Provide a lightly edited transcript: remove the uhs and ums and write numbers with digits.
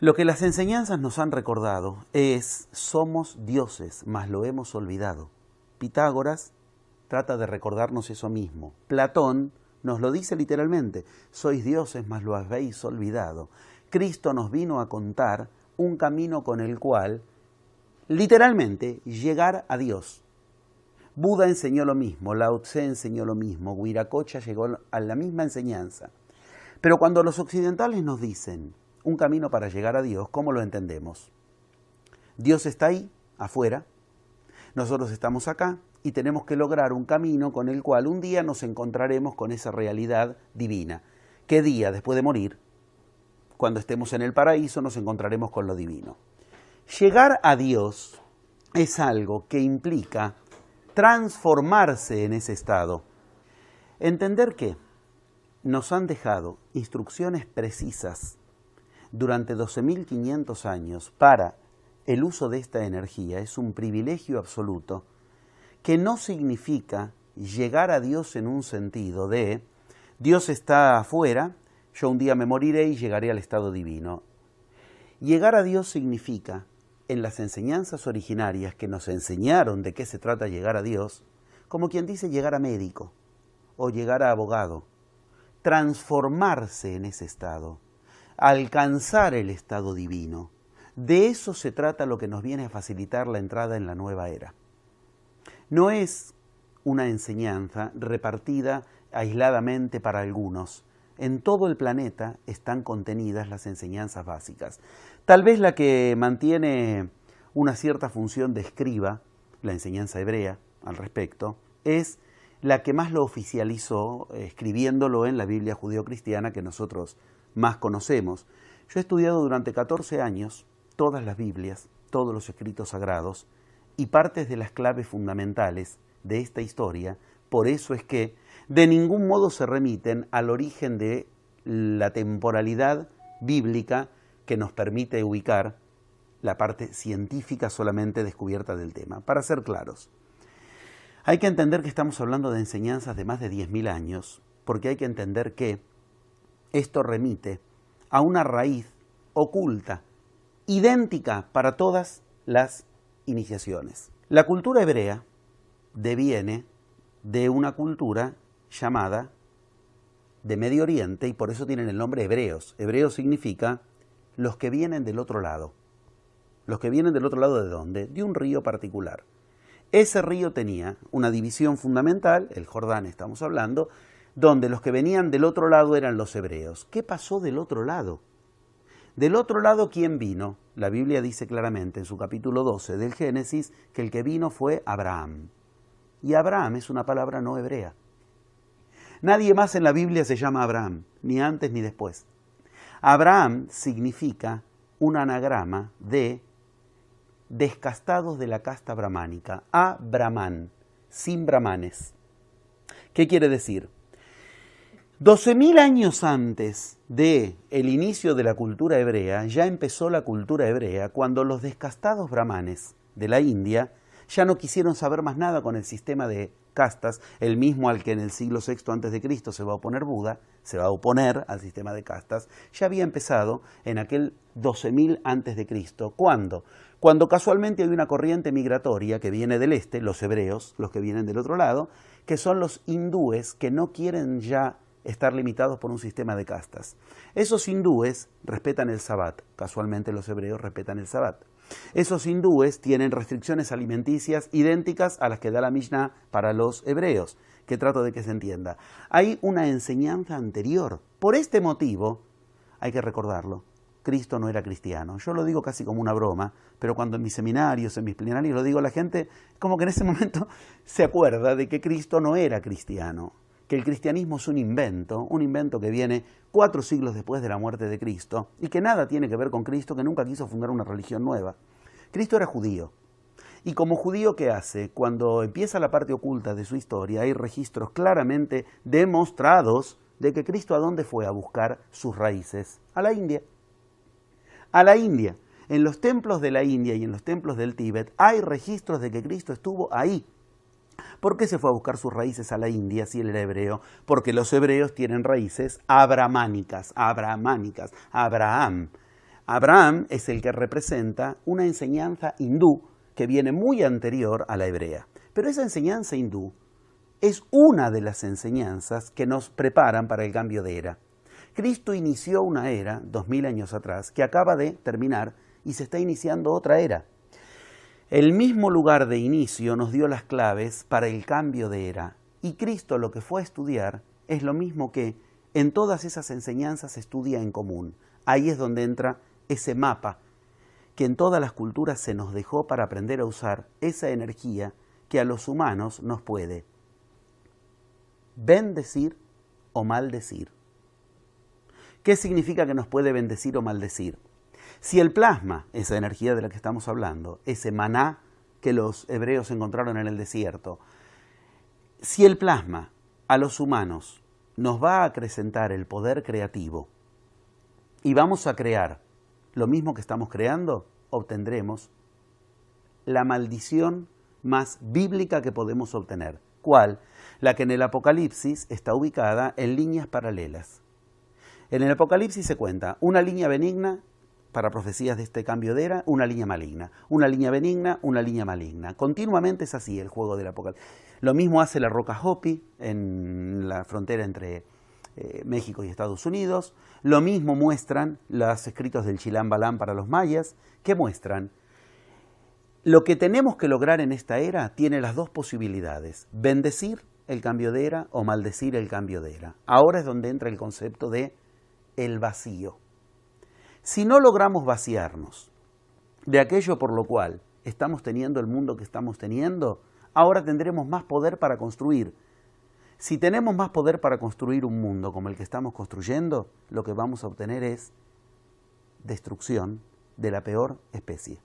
Lo que las enseñanzas nos han recordado es: somos dioses, mas lo hemos olvidado. Pitágoras trata de recordarnos eso mismo. Platón nos lo dice literalmente: sois dioses, mas lo habéis olvidado. Cristo nos vino a contar un camino con el cual, literalmente, llegar a Dios. Buda enseñó lo mismo, Lao Tse enseñó lo mismo, Viracocha llegó a la misma enseñanza. Pero cuando los occidentales nos dicen un camino para llegar a Dios, ¿cómo lo entendemos? Dios está ahí, afuera, nosotros estamos acá y tenemos que lograr un camino con el cual un día nos encontraremos con esa realidad divina. ¿Qué día después de morir? Cuando estemos en el paraíso nos encontraremos con lo divino. Llegar a Dios es algo que implica transformarse en ese estado. Entender que nos han dejado instrucciones precisas durante 12.500 años para el uso de esta energía es un privilegio absoluto que no significa llegar a Dios en un sentido de Dios está afuera, yo un día me moriré y llegaré al estado divino. Llegar a Dios significa, en las enseñanzas originarias que nos enseñaron de qué se trata llegar a Dios, como quien dice llegar a médico o llegar a abogado, transformarse en ese estado, alcanzar el estado divino. De eso se trata lo que nos viene a facilitar la entrada en la nueva era. No es una enseñanza repartida aisladamente para algunos. En todo el planeta están contenidas las enseñanzas básicas. Tal vez la que mantiene una cierta función de escriba, la enseñanza hebrea al respecto, es la que más lo oficializó, escribiéndolo en la Biblia judeocristiana que nosotros más conocemos. Yo he estudiado durante 14 años todas las Biblias, todos los escritos sagrados y partes de las claves fundamentales de esta historia. Por eso es que de ningún modo se remiten al origen de la temporalidad bíblica que nos permite ubicar la parte científica solamente descubierta del tema. Para ser claros, hay que entender que estamos hablando de enseñanzas de más de 10.000 años, porque hay que entender que esto remite a una raíz oculta, idéntica para todas las iniciaciones. La cultura hebrea deviene de una cultura llamada de Medio Oriente y por eso tienen el nombre hebreos. Hebreo significa los que vienen del otro lado. ¿Los que vienen del otro lado de dónde? De un río particular. Ese río tenía una división fundamental, el Jordán estamos hablando, donde los que venían del otro lado eran los hebreos. ¿Qué pasó del otro lado? Del otro lado, ¿quién vino? La Biblia dice claramente en su capítulo 12 del Génesis que el que vino fue Abraham. Y Abraham es una palabra no hebrea. Nadie más en la Biblia se llama Abraham, ni antes ni después. Abraham significa un anagrama de descastados de la casta brahmánica, a-brahman, sin brahmanes. ¿Qué quiere decir? 12.000 años antes del inicio de la cultura hebrea, ya empezó la cultura hebrea cuando los descastados brahmanes de la India ya no quisieron saber más nada con el sistema de castas, el mismo al que en el siglo VI a.C. se va a oponer Buda, se va a oponer al sistema de castas, ya había empezado en aquel 12.000 a.C. ¿Cuándo? Cuando casualmente hay una corriente migratoria que viene del este, los hebreos, los que vienen del otro lado, que son los hindúes que no quieren ya estar limitados por un sistema de castas. Esos hindúes respetan el Sabbat, casualmente los hebreos respetan el Sabbat. Esos hindúes tienen restricciones alimenticias idénticas a las que da la Mishnah para los hebreos, que trato de que se entienda. Hay una enseñanza anterior. Por este motivo, hay que recordarlo, Cristo no era cristiano. Yo lo digo casi como una broma, pero cuando en mis seminarios, en mis plenarios lo digo, la gente como que en ese momento se acuerda de que Cristo no era cristiano, que el cristianismo es un invento que viene 4 siglos después de la muerte de Cristo y que nada tiene que ver con Cristo, que nunca quiso fundar una religión nueva. Cristo era judío. Y como judío, ¿qué hace? Cuando empieza la parte oculta de su historia, hay registros claramente demostrados de que Cristo ¿a dónde fue a buscar sus raíces? A la India. A la India. En los templos de la India y en los templos del Tíbet hay registros de que Cristo estuvo ahí. ¿Por qué se fue a buscar sus raíces a la India si él era hebreo? Porque los hebreos tienen raíces abramánicas, Abraham. Abraham es el que representa una enseñanza hindú que viene muy anterior a la hebrea. Pero esa enseñanza hindú es una de las enseñanzas que nos preparan para el cambio de era. Cristo inició una era, 2000 años atrás, que acaba de terminar y se está iniciando otra era. El mismo lugar de inicio nos dio las claves para el cambio de era. Y Cristo lo que fue a estudiar es lo mismo que en todas esas enseñanzas se estudia en común. Ahí es donde entra ese mapa que en todas las culturas se nos dejó para aprender a usar esa energía que a los humanos nos puede bendecir o maldecir. ¿Qué significa que nos puede bendecir o maldecir? Si el plasma, esa energía de la que estamos hablando, ese maná que los hebreos encontraron en el desierto, si el plasma a los humanos nos va a acrecentar el poder creativo y vamos a crear lo mismo que estamos creando, obtendremos la maldición más bíblica que podemos obtener. ¿Cuál? La que en el Apocalipsis está ubicada en líneas paralelas. En el Apocalipsis se cuenta una línea benigna para profecías de este cambio de era, una línea maligna. Una línea benigna, una línea maligna. Continuamente es así el juego del Apocalipsis. Lo mismo hace la roca Hopi en la frontera entre México y Estados Unidos. Lo mismo muestran los escritos del Chilam Balam para los mayas, que muestran lo que tenemos que lograr en esta era tiene las dos posibilidades: bendecir el cambio de era o maldecir el cambio de era. Ahora es donde entra el concepto de el vacío. Si no logramos vaciarnos de aquello por lo cual estamos teniendo el mundo que estamos teniendo, ahora tendremos más poder para construir. Si tenemos más poder para construir un mundo como el que estamos construyendo, lo que vamos a obtener es destrucción de la peor especie.